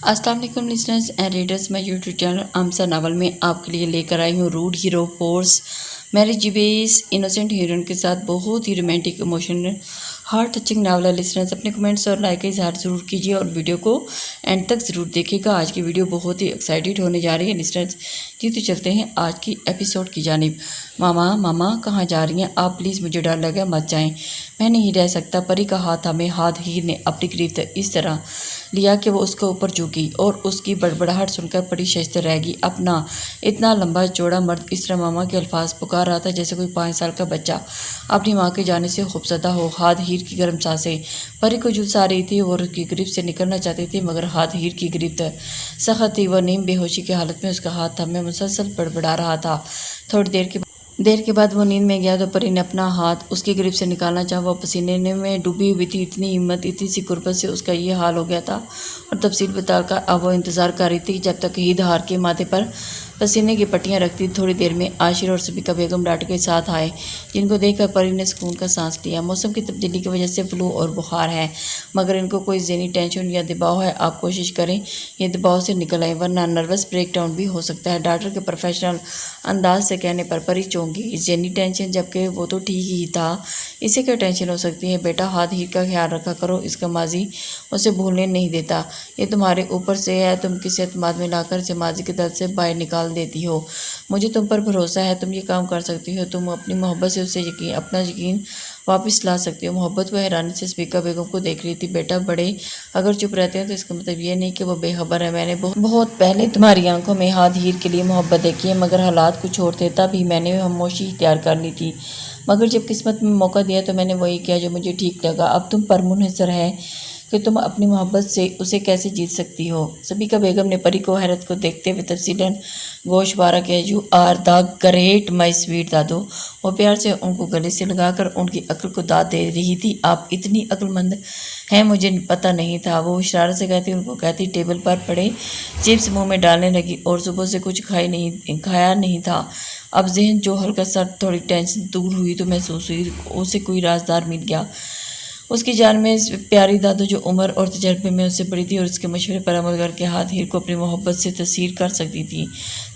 अस्सलाम वालेकुम listeners and readers. मैं यूट्यूब चैनल आमसा नावल में आपके लिए लेकर आई हूँ rude hero force marriage base innocent heroine के साथ बहुत ही romantic emotional heart touching novel है। लिसनर्स अपने कमेंट्स और लाइक का इजहार ज़रूर कीजिए और वीडियो को एंड तक ज़रूर देखिएगा। आज की वीडियो बहुत ही एक्साइटेड होने जा रही है लिसनर्स। जी तो चलते हैं आज की एपिसोड की जानिब। मामा मामा कहाँ जा रही हैं आप? प्लीज़ मुझे डर लगा, मत जाएं, मैं नहीं रह सकता। परी का हाथ हमें हाथ हीर ने अपनी गिरफ्त इस तरह लिया कि वो उसके ऊपर झुकी और उसकी बड़बड़ाहट सुनकर परी शशते रहेगी। अपना इतना लंबा चौड़ा मर्द इस तरह मामा के अल्फाज पुकार रहा था जैसे कोई 5 साल का बच्चा अपनी माँ के जाने से खौफजदा हो। हाथ हीर की गर्म सांसें परी को झुलसा रही थी। वो उसकी गिरफ्त से निकलना चाहती थी मगर हाथ हीर की गिरफ्त सख्त थी। वह नीम बेहोशी की हालत में उसका हाथ थमे मुसलसल बड़बड़ा रहा था। थोड़ी देर के बाद वो नींद में गया तो परी ने अपना हाथ उसकी गिरफ्त से निकालना चाहा। वह पसीने में डूबी हुई थी। इतनी हिम्मत, इतनी सी गुर्बत से उसका ये हाल हो गया था और तफसील बताकर अब वो इंतज़ार कर रही थी जब तक ईद हार के माथे पर पसीने की पट्टियाँ रखती। थोड़ी देर में आशिर और सबिका बेगम डांट के साथ आए जिनको देखकर परी ने सुकून का सांस लिया। मौसम की तब्दीली की वजह से फ्लू और बुखार है मगर इनको कोई ज़हनी टेंशन या दबाव है। आप कोशिश करें ये दबाव से निकल आए वरना नर्वस ब्रेकडाउन भी हो सकता है। डॉक्टर के प्रोफेशनल अंदाज से कहने पर परी चौंकी। ज़हनी टेंशन, जबकि वो तो ठीक ही था, इसे क्या टेंशन हो सकती है? बेटा हाथ हीर का ख्याल रखा करो, इसका माजी उसे भूलने नहीं देता। ये तुम्हारे ऊपर से है, तुम किसी एतमाद में लाकर इसे माजी के दर्द से बाहर निकाल देती हो। मुझे तुम पर भरोसा है, तुम ये काम कर सकती हो। तुम अपनी मोहब्बत से उसे अपना यकीन वापस ला सकती हो। मोहब्बत व हैरानी से सबिका बेगम को देख रही थी। बेटा बड़े अगर चुप रहते हैं तो इसका मतलब ये नहीं कि वो बेखबर है। मैंने बहुत पहले तुम्हारी आंखों में हाथ हीर के लिए मोहब्बत देखी है मगर हालात कुछ और थे, तभी मैंने खामोशी इख्तियार कर ली थी। मगर जब किस्मत में मौका दिया तो मैंने वही किया जो मुझे ठीक लगा। अब तुम पर मुनहसर है कि तुम अपनी मोहब्बत से उसे कैसे जीत सकती हो। सबिका बेगम ने परी को हैरत को देखते हुए तफसीलन गोशवारा किया। You are the great my sweet दादू। वो प्यार से उनको गले से लगाकर उनकी अक्ल को दाद दे रही थी। आप इतनी अक्लमंद हैं, मुझे पता नहीं था। वो शरारत से उनको कहती टेबल पर पड़े चिप्स मुंह में डालने लगी और सुबह से कुछ खाया नहीं था। अब जहन जो हल्का सा थोड़ी टेंशन दूर हुई तो महसूस हुई उसे कोई राजदार मिल गया। उसकी जान में प्यारी दादू जो उम्र और तजर्बे में उससे बड़ी थी और उसके मशवरे पर अमल करके हाथ हीर को अपनी मोहब्बत से तस्वीर कर सकती थी।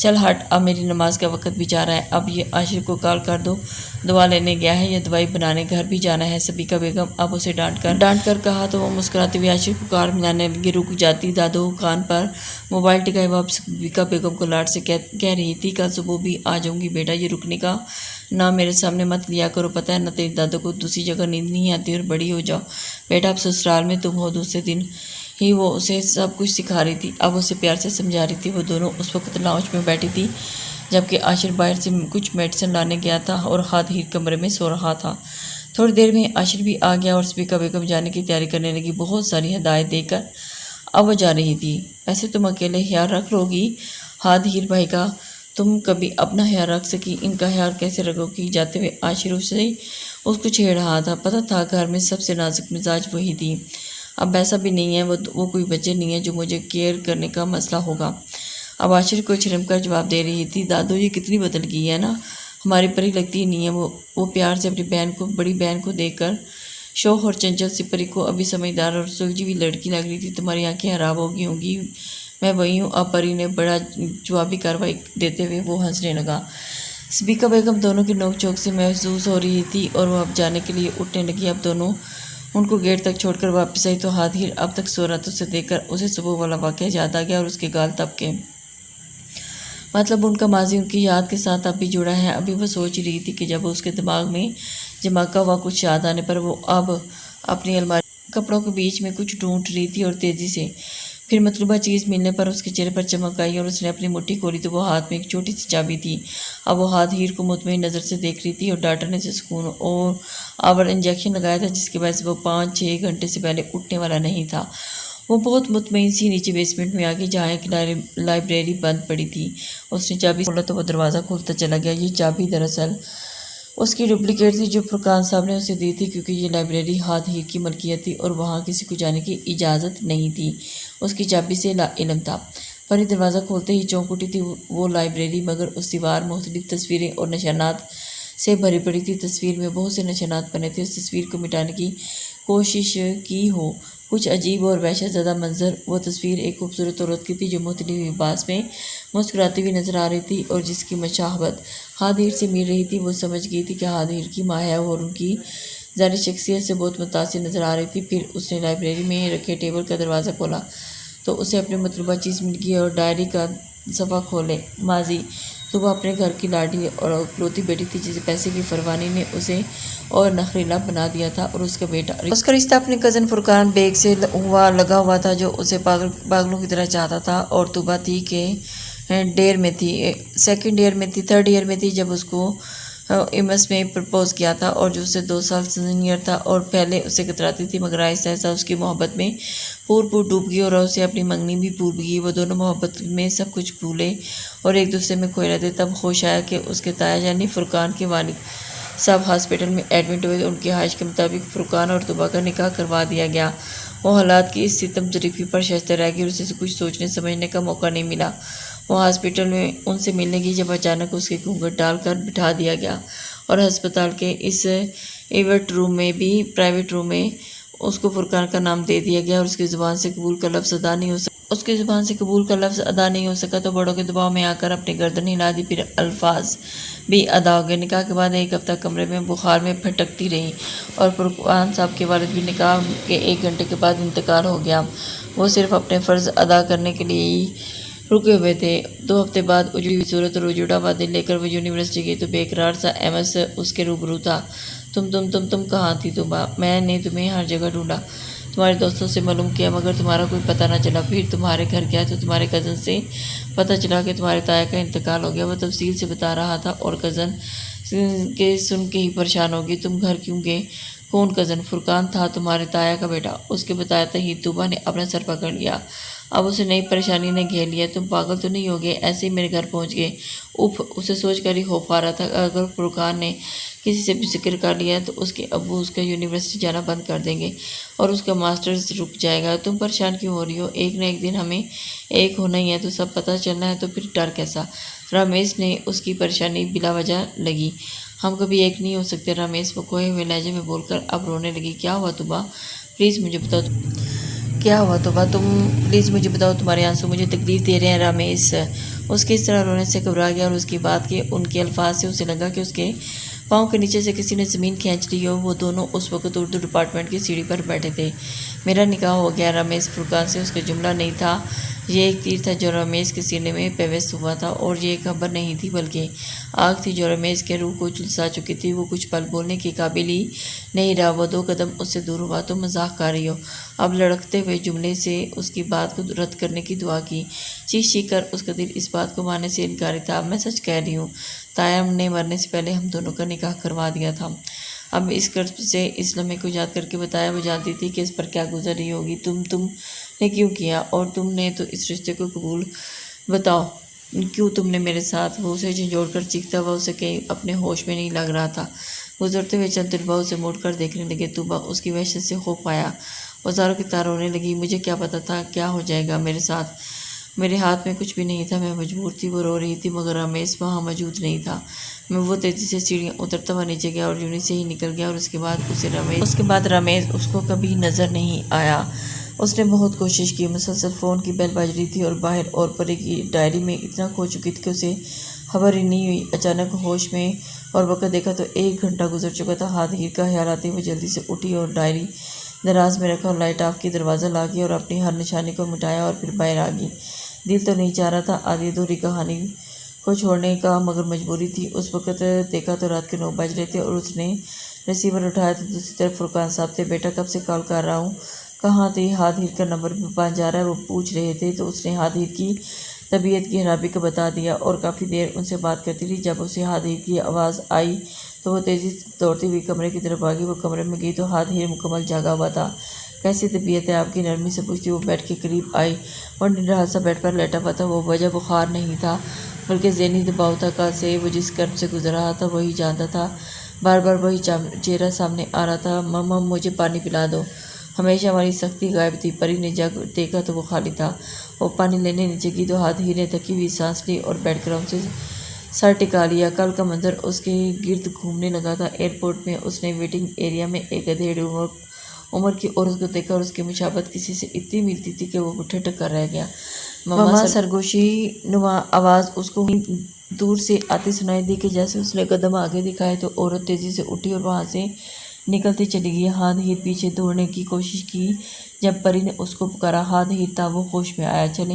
चल हट, अब मेरी नमाज का वक्त भी जा रहा है। अब ये आशिर को कॉल कर दो, दवा लेने गया है या दवाई बनाने घर भी जाना है। सबिका बेगम अब उसे डांट कर कहा तो वो मुस्कुराते हुए आशिर को कार मिलाने लगी। रुक जाती। दादू कान पर मोबाइल टिकाए वो अब सबिका बेगम को लाड से कह रही थी कल सुबह भी आ जाऊंगी बेटा, ये रुकने का ना मेरे सामने मत लिया करो। पता है ना तेरी दादू को दूसरी जगह नींद नहीं आती और बड़ी हो जाओ। बेटा अब ससुराल में तुम हो। दूसरे दिन ही वो उसे सब कुछ सिखा रही थी, अब उसे प्यार से समझा रही थी। वो दोनों उस वक्त लाउंज में बैठी थी जबकि आशिर बाहर से कुछ मेडिसिन लाने गया था और हाथ हीर कमरे में सो रहा था। थोड़ी देर में आशिर भी आ गया और सबिका बेगम जाने की तैयारी करने लगी। बहुत सारी हिदायत देकर अब वो जा रही थी। ऐसे तुम अकेले ख्याल रख लोगी हाथ हीर भाई का? तुम कभी अपना ख्याल रख सकी, इनका ख्याल कैसे रखोगी? जाते हुए आशिर उसे उसको छेड़ रहा था। पता था घर में सबसे नाजुक मिजाज वही थी। अब ऐसा भी नहीं है वो कोई बच्चे नहीं है जो मुझे केयर करने का मसला होगा। अब आशिर को छिड़म कर जवाब दे रही थी। दादू ये कितनी बदल गई है ना, हमारी परी लगती ही नहीं है। वो प्यार से अपनी बड़ी बहन को देखकर शोख और चंचल सी परी को अभी समझदार और सुलझी हुई लड़की लग रही थी। तुम्हारी आंखें खराब हो गई होंगी, मैं वही हूँ। अब परी ने बड़ा जवाबी कार्रवाई देते हुए वो हंसने लगा। सबिका बेगम दोनों की नोकझोंक से महसूस हो रही थी और वह अब जाने के लिए उठने लगी। अब दोनों उनको गेट तक छोड़कर वापस आई तो हाथ हीर अब तक सो रहा था। उसे देखकर उसे सुबह वाला वाक़या याद आ गया और उसके गाल तबके। मतलब उनका माजी उनकी याद के साथ अब भी जुड़ा है। अभी वो सोच रही थी कि जब उसके दिमाग में जमाका हुआ कुछ याद आने पर वो अब अपनी अलमारी कपड़ों के बीच में कुछ ढूंढ रही थी और तेज़ी से फिर मतलूबा चीज़ मिलने पर उसके चेहरे पर चमक आई और उसने अपनी मुट्ठी खोली तो वो हाथ में एक छोटी सी चाबी थी। अब वो हाथ हीर को मुतमईन नज़र से देख रही थी और डॉक्टर ने उसे सुकून और आवर इंजेक्शन लगाया था जिसकी वजह से वो 5-6 घंटे से पहले उठने वाला नहीं था। वो बहुत मुतमईन सी नीचे बेसमेंट में आ गई जहाँ एक लाइब्रेरी बंद पड़ी थी। उसने चाबी खोला तो वो दरवाज़ा खुलता चला गया। ये चाबी दरअसल उसकी डुप्लीकेट थी जो फुरकान साहब ने उसे दी थी क्योंकि ये लाइब्रेरी हाथ हीर की मलकियत थी और वहाँ किसी को जाने की इजाज़त नहीं थी। उसकी चाबी से इल्म था। परी दरवाज़ा खोलते ही चौंक उठी थी। वो लाइब्रेरी मगर उस दीवार मुख्तलिफ तस्वीरें और निशानात से भरी पड़ी थी। तस्वीर में बहुत से निशानात बने थे। उस तस्वीर को मिटाने की कोशिश की हो कुछ अजीब और वहशत ज़दा मंजर। वो तस्वीर एक खूबसूरत औरत की थी जो मुतली हुई लिबास में मुस्कुराती हुई नजर आ रही थी और जिसकी मशाहबत हादिर से मिल रही थी। वो समझ गई थी कि हादिर की माँ है और उनकी ज़ाती शख्सियत से बहुत मुतासिर नजर आ रही थी। फिर उसने लाइब्रेरी में रखे टेबल का दरवाज़ा खोला तो उसे अपनी मतलूबा चीज़ मिल गई और डायरी का सफ़ा खोले। माजी तो वह अपने घर की लाडली और इकलौती बेटी थी जिसे पैसे की फरवानी ने उसे और नखरीला बना दिया था। और उसका रिश्ता अपने कज़न फुरकान बेग से लगा हुआ था जो उसे पागलों की तरह चाहता था। और तुबा थी कि डेयर में थी, सेकंड ईयर में थी, थर्ड ईयर में थी जब उसको एमएस में प्रपोज किया था और जो उससे 2 साल सीनियर था। और पहले उसे कतराती थी मगर आहिस्ता आहिस्ता उसकी मोहब्बत में पूर डूब गई और उसे अपनी मंगनी भी भूल गई। वो दोनों मोहब्बत में सब कुछ भूले और एक दूसरे में खोए रहते। तब होश आया कि उसके ताया यानी फुरकान के वालिद साहब हॉस्पिटल में एडमिट हुए। उनकी ख्वाहिश के मुताबिक फुरकान और तुबा का निकाह करवा दिया गया। वो हालात की इस सितम ज़रीफ़ी पर शैस्ते रह गई और उसे कुछ सोचने समझने का मौका नहीं मिला। वो हॉस्पिटल में उनसे मिलने गई जब अचानक उसके घूंघट डालकर बिठा दिया गया और अस्पताल के इस इवेंट रूम में भी प्राइवेट रूम में उसको फुरकान का नाम दे दिया गया और उसकी ज़ुबान से कबूल का लफ्ज़ अदा नहीं हो सका तो बड़ों के दबाव में आकर अपनी गर्दन हिला दी। फिर अल्फाज भी अदा हो गए। निकाह के बाद 1 हफ्ता कमरे में बुखार में फटकती रही और फुरकान साहब के वालिद भी निकाह के 1 घंटे के बाद इंतकाल हो गया। वो सिर्फ अपने फ़र्ज़ अदा करने के लिए ही रुके हुए थे। 2 हफ्ते बाद उजड़ी हुई सूरत और उजड़ा हुआ दिल लेकर वो यूनिवर्सिटी गई तो बेकरार सा एमएस उसके रूबरू था। तुम कहाँ थी तुबा? मैंने तुम्हें हर जगह ढूंढा, तुम्हारे दोस्तों से मालूम किया मगर तुम्हारा कोई पता न चला। फिर तुम्हारे घर गया तो तुम्हारे कज़न से पता चला कि तुम्हारे ताया का इंतकाल हो गया। वह तफसील से बता रहा था और कज़न के सुन के ही परेशान हो गई। तुम घर क्यों गए? कौन कज़न? फुरकान था तुम्हारे ताया का बेटा। उसके बताते ही तुबा ने अपना सर पकड़ लिया। अब उसे नई परेशानी ने घेर लिया। तुम पागल तो नहीं हो गए? ऐसे ही मेरे घर पहुंच गए? उफ, उसे सोचकर ही खौफ आ रहा था अगर फुरकान ने किसी से भी जिक्र कर लिया तो उसके अब्बू उसका यूनिवर्सिटी जाना बंद कर देंगे और उसका मास्टर्स रुक जाएगा। तुम परेशान क्यों हो रही हो? एक न एक दिन हमें एक होना ही है तो सब पता चलना है तो फिर डर कैसा? रमेश ने उसकी परेशानी बिला वजह लगी। हम कभी एक नहीं हो सकते रमेश, वो खोए हुए लहजे में बोलकर अब रोने लगी। क्या हुआ तुबा? प्लीज़ मुझे बताओ, क्या हुआ तुबा? तुम प्लीज़ मुझे बताओ, तुम्हारे आंसू मुझे तकलीफ दे रहे हैं। रमेश उसके इस तरह रोने से घबरा गया और उसकी बात के उनके अल्फाज से उसे लगा कि उसके पाँव के नीचे से किसी ने ज़मीन खींच ली हो। वो दोनों उस वक्त उर्दू डिपार्टमेंट की सीढ़ी पर बैठे थे। मेरा निकाह हो गया रमेश, फुरकान से उसका जुमला नहीं था, ये एक तीर था जो रमेश के सीने में पेवस्त हुआ था। और ये खबर नहीं थी बल्कि आग थी जो रमेश के रूह को झुलसा चुकी थी। वो कुछ पल बोलने के काबिल ही नहीं रहा। वो 2 कदम उससे दूर हुआ। तो मजाक कर रही हो? अब लड़कते हुए जुमले से उसकी बात को रद्द करने की दुआ की। चीख कर उसका दिल इस बात को मानने से इनकारी था। अब मैं सच कह रही हूँ, ताया ने मरने से पहले हम दोनों का निकाह करवा दिया था। अब इस कर्ज से इस लम्हे को याद करके बताया। वो जानती थी कि इस पर क्या गुजर रही होगी। तुमने क्यों किया? और तुमने तो इस रिश्ते को कबूल, बताओ क्यों तुमने मेरे साथ? वो उसे झंझोड़ कर चीखता हुआ उसे कहीं अपने होश में नहीं लग रहा था। गुजरते हुए चंद तुलबा उसे मुड़कर देखने लगे। तुबा उसकी वहशत से खौफ आया, औजारों की तरह रोने लगी। मुझे क्या पता था क्या हो जाएगा मेरे साथ? मेरे हाथ में कुछ भी नहीं था, मैं मजबूर थी। वो रो रही थी मगर रमेश वहाँ मौजूद नहीं था। मैं वो तेज़ी से सीढ़ियाँ उतरता हुआ नीचे गया और यूनी से ही निकल गया और उसके बाद रमेश उसको कभी नज़र नहीं आया। उसने बहुत कोशिश की, मुसलसल फ़ोन की बेल बज रही थी और बाहर और परे की डायरी में इतना खो चुकी थी कि उसे खबर ही नहीं हुई। अचानक होश में और वक़्त देखा तो 1 घंटा गुजर चुका था। हाथ हीर का ख्याल आते हुए जल्दी से उठी और डायरी दराज में रखा और लाइट ऑफ की, दरवाज़ा ला गई और अपनी हर निशानी को मिटाया और फिर बाहर आ गई। दिल तो नहीं चाह रहा था आधी अधूरी कहानी को छोड़ने का मगर मजबूरी थी। उस वक़्त देखा तो रात के 9 बज रहे थे और उसने रिसीवर उठाया तो दूसरी तरफ फुरकान साहब थे। बेटा कब से कॉल कर रहा हूँ, कहाँ थे? हादिर का नंबर भी पास जा रहा है, वो पूछ रहे थे। तो उसने हादिर की तबीयत की खराबी का बता दिया और काफ़ी देर उनसे बात करती रही। जब उसे हादिर की आवाज़ आई तो वो तेज़ी से दौड़ती हुई कमरे की तरफ आ गई। वो कमरे में गई तो हादिर मुकम्मल जागा हुआ था। कैसी तबीयत है आपकी? नरमी से पूछती। वो बेड के करीब आई और निराल सा बेड पर लेटा हुआ था। वो वजह बुखार नहीं था बल्कि ज़हनी दबाव था। कल से वो जिस कर्ब से गुजर रहा था वही जानता था। बार बार वही चेहरा सामने आ रहा था। मम्मा मुझे पानी पिला दो। हमेशा हमारी सख्ती गायब थी। परी ने जग देखा तो वो खाली था। वो पानी लेने नीचे गई तो हादिर ने थकी हुई सांस ली और बेड क्राउन से सर टिका लिया। कल का मंजर उसके गिर्द घूमने लगा था। एयरपोर्ट में उसने वेटिंग एरिया में एक गधेड़े उम्र की औरत को देखकर उसकी मुशाबत किसी से इतनी मिलती थी कि वो ठिठक कर रह गया। मम्मा सरगोशी नुमा आवाज़ उसको दूर से आती सुनाई दी कि जैसे उसने कदम आगे दिखाए तो औरत तेज़ी से उठी और वहाँ से निकलती चली गई। हाथ हीर पीछे दौड़ने की कोशिश की। जब परी ने उसको पुकारा हाथ हीर था वो होश में आया। चले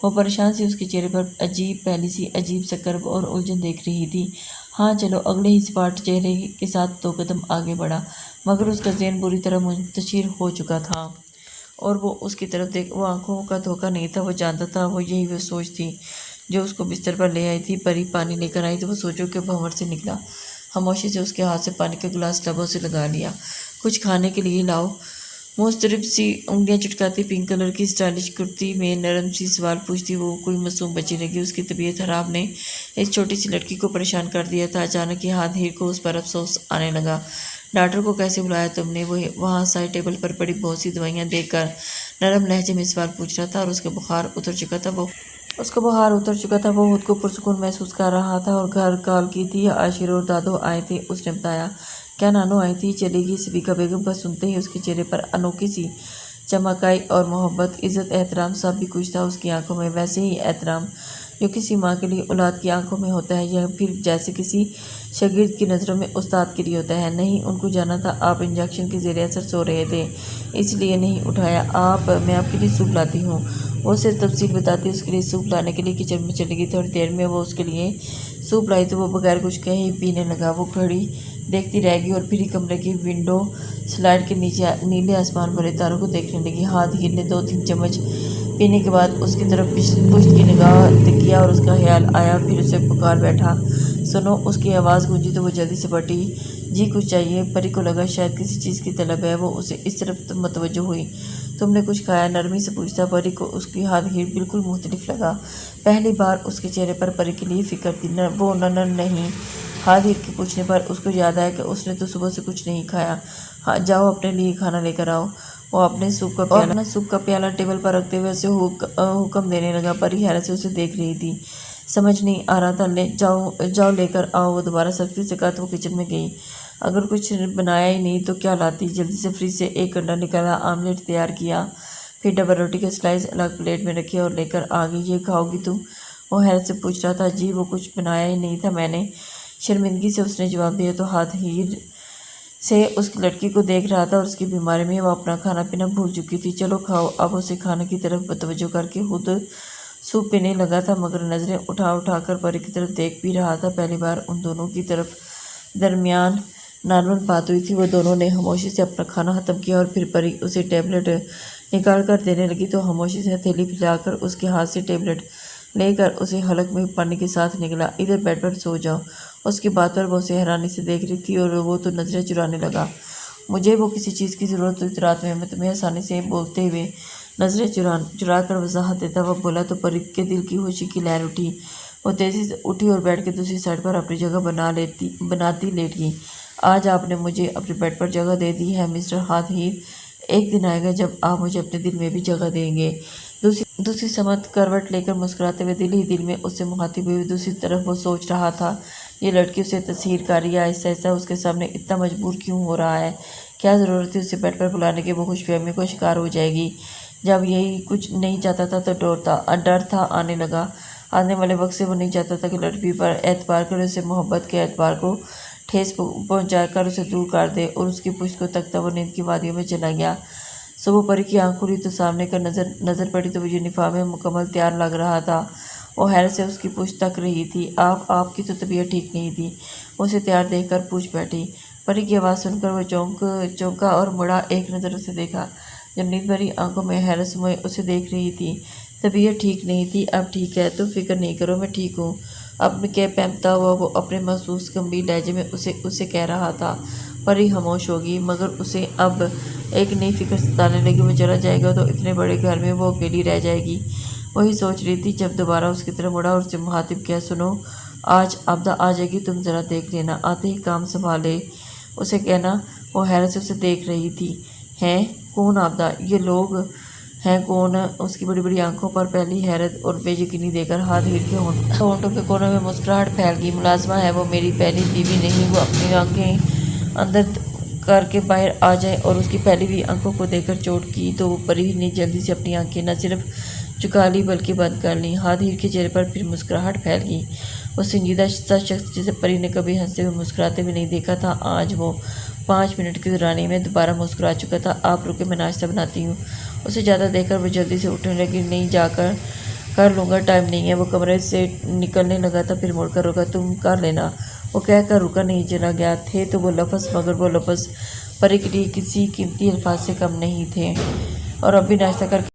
वो परेशान सी उसके चेहरे पर पहली सी अजीब सा कर्व और उलझन देख रही थी। हाँ चलो, अगले ही सपाट चेहरे के साथ 2 कदम आगे बढ़ा, मगर उसका ज़हन बुरी तरह मुंतशिर हो चुका था और वो उसकी तरफ देख वो आंखों का धोखा नहीं था। वो जानता था वो यही वो सोच थी जो उसको बिस्तर पर ले आई थी। परी पानी लेकर आई तो वो सोचो कि भंवर से निकला। खामोशी से उसके हाथ से पानी का गिलास लबों से लगा लिया। कुछ खाने के लिए लाओ। मुस्तरिब सी उंगलियां चटकाती पिंक कलर की स्टाइलिश कुर्ती में नरम सी सवाल पूछती वो कोई मासूम बच्ची लगी। उसकी तबीयत खराब ने इस छोटी सी लड़की को परेशान कर दिया था। अचानक ही हाथ हीर को उस पर अफसोस आने लगा। डॉक्टर को कैसे बुलाया तुमने? वो वहाँ साइड टेबल पर पड़ी बहुत सी दवाइयाँ देखकर नरम लहजे में सवाल पूछ रहा था और उसका बुखार उतर चुका था। वो खुद को पुरसुकून महसूस कर रहा था और घर कॉल की थी। आशिर और दादो आए थे। उसने बताया क्या नानो आई थी? चलेगी। सबिका बेगम का सुनते ही उसके चेहरे पर अनोखी सी चमक आई और मोहब्बत, इज़्ज़त, एहतराम सब भी कुछ था उसकी आंखों में। वैसे ही एहतराम जो किसी माँ के लिए औलाद की आंखों में होता है, या फिर जैसे किसी शागिर्द की नज़रों में उस्ताद के लिए होता है। नहीं, उनको जाना था आप इंजेक्शन के ज़ेरे असर सो रहे थे, इसलिए नहीं उठाया। मैं आपके लिए सूप लाती हूँ। वो उसे तफसील बताती उसके लिए सूप लाने के लिए किचन में चली गई। थोड़ी देर में वो उसके लिए सूप लाई तो वो बगैर कुछ कहे ही पीने लगा। वो घड़ी देखती रहेगी और फिर ही कमरे की विंडो स्लाइड के नीचे नीले आसमान भरे तारों को देखने लगी। हाथ हीर ने 2-3 चम्मच पीने के बाद उसकी तरफ पुष्ट की निगाह किया और उसका ख्याल आया। फिर उसे पुकार बैठा। सुनो। उसकी आवाज़ गूंजी तो वो जल्दी से बटी। जी कुछ चाहिए? परी को लगा शायद किसी चीज़ की तलब है। वो उसे इस तरफ मतवज्जो हुई। तुमने कुछ खाया? नरमी से पूछता। परी को उसकी हाथ हीर बिल्कुल मुख्तलिफ लगा। पहली बार उसके चेहरे पर परी के लिए फ़िक्र थी। वो नन्हा नहीं। हाथ हीर के पूछने पर उसको याद आया कि उसने तो सुबह से कुछ नहीं खाया। हाँ जाओ अपने लिए खाना लेकर आओ। वो अपने सूप का प्याला टेबल पर रखते हुए उसे हुक्म देने लगा। परी हैरत से उसे देख रही थी। समझ नहीं आ रहा था। ले जाओ लेकर आओ। वो दोबारा सख्ती से कहा तो वो किचन में गई। अगर कुछ बनाया ही नहीं तो क्या लाती? जल्दी से फ्रिज से एक अंडा निकाला, आमलेट तैयार किया, फिर डबल रोटी के स्लाइस अलग प्लेट में रखे और लेकर आ गई। ये खाओगी तुम? वो हैरत से पूछ रहा था। जी, वो कुछ बनाया ही नहीं था मैंने, शर्मिंदगी से उसने जवाब दिया तो हाथ हीर से उस लड़की को देख रहा था और उसकी बीमारी में वो अपना खाना पीना भूल चुकी थी। चलो खाओ। अब उसे खाने की तरफ तवज्जो करके खुद सूप पीने लगा था, मगर नज़रें उठा कर परी की तरफ देख भी रहा था। पहली बार उन दोनों की तरफ दरमियान नॉर्मल बात हुई थी। वो दोनों ने खामोशी से अपना खाना ख़त्म किया और फिर परी उसे टेबलेट निकाल कर देने लगी तो खामोशी से हथेली फैलाकर उसके हाथ से टेबलेट लेकर उसे हलक में पानी के साथ निकला। इधर बेड पर सो जाओ। उसकी बात पर वो उसे हैरानी से देख रही थी और वो तो नज़रें चुराने लगा। मुझे वो किसी चीज़ की ज़रूरत हुई तो रात में मैं तुम्हें आसानी से बोलते हुए नज़रें चुरा कर वजाहत देता हुआ बोला तो परी के दिल की खुशी की लहर उठी। वो तेज़ी से उठी और बेड के दूसरी साइड पर अपनी जगह बनाती लेट गई। आज आपने मुझे अपने बेड पर जगह दे दी है मिस्टर हाथ हीर। एक दिन आएगा जब आप मुझे अपने दिल में भी जगह देंगे। दूसरी समत करवट लेकर मुस्कुराते हुए दिल ही दिल में उससे मुखातिब हुई। दूसरी तरफ वो सोच रहा था ये लड़की उसे तस्हीर कर रही है, आहिस्ता आहिस्ता उसके सामने इतना मजबूर क्यों हो रहा है? क्या ज़रूरत थी उसे बेड पर बुलाने की? वो खुशफहमी को शिकार हो जाएगी। जब यही कुछ नहीं चाहता था तो डर था आने लगा। आने वाले वक्त से वो नहीं चाहता था कि लड़की पर एतबार कर उसे मोहब्बत के एतबार को ठेस पहुँचाकर उसे दूर कर दे और उसकी पुश्त को तकता वो नींद की वादियों में चला गया। सुबह परी की आँख खुली तो सामने का नज़र पड़ी तो वो यूनिफॉर्म में मुकम्मल तैयार लग रहा था। वो हैरत से उसकी पूछ तक रही थी। आपकी तो तबीयत ठीक नहीं थी। उसे तैयार देखकर पूछ बैठी। परी की आवाज़ सुनकर वो चौंका और मुड़ा, एक नज़र उसे देखा। जब नींद भरी आंखों में हैरत समय उसे देख रही थी। तबीयत ठीक नहीं थी, अब ठीक है, तो फिक्र नहीं करो, मैं ठीक हूँ। अब क्या पहनता हुआ वो अपने महसूस गंभीर लहजे में उसे कह रहा था। परी खामोश होगी, मगर उसे अब एक नई फिक्र सताने लगी। वो चला जाएगा तो इतने बड़े घर में वो अकेली रह जाएगी। वही सोच रही थी जब दोबारा उसकी तरफ मुड़ा और उससे मुखातिब किया। सुनो, आज आपदा आ जाएगी, तुम ज़रा देख लेना, आते ही काम संभाले उसे कहना। वो हैरत से उसे देख रही थी। हैं? कौन आपदा? ये लोग हैं कौन? उसकी बड़ी बड़ी आंखों पर पहली हैरत और बेयकीनी देकर हाथ हीर के होंठों के कोनों में मुस्कुराहट फैल गई। मुलाजमा है वो, मेरी पहली बीवी नहीं। वो अपनी आंखें अंदर करके बाहर आ जाए और उसकी पहली भी आंखों को देखकर चोट की तो परी ने जल्दी से अपनी आंखें न सिर्फ झुका ली बल्कि बंद कर ली। हादिर के चेहरे पर फिर मुस्कुराहट फैल गई। वो संजीदा सा शख्स जिसे परी ने कभी हंसते हुए मुस्कुराते हुए नहीं देखा था, आज वो 5 मिनट की दुरानी में दोबारा मुस्कुरा चुका था। आप रुके, मैं नाश्ता बनाती हूँ। उसे ज़्यादा देखकर वो जल्दी से उठने लगी। नहीं, जाकर कर लूँगा, टाइम नहीं है। वो कमरे से निकलने लगा था, फिर मुड़कर रुका। तुम कर लेना, वो कहकर रुका नहीं, चला गया। थे तो वो लफ्ज़, मगर वो लफ्ज़ परी के लिए किसी कीमती अल्फाज से कम नहीं थे। और अब भी नाश्ता करके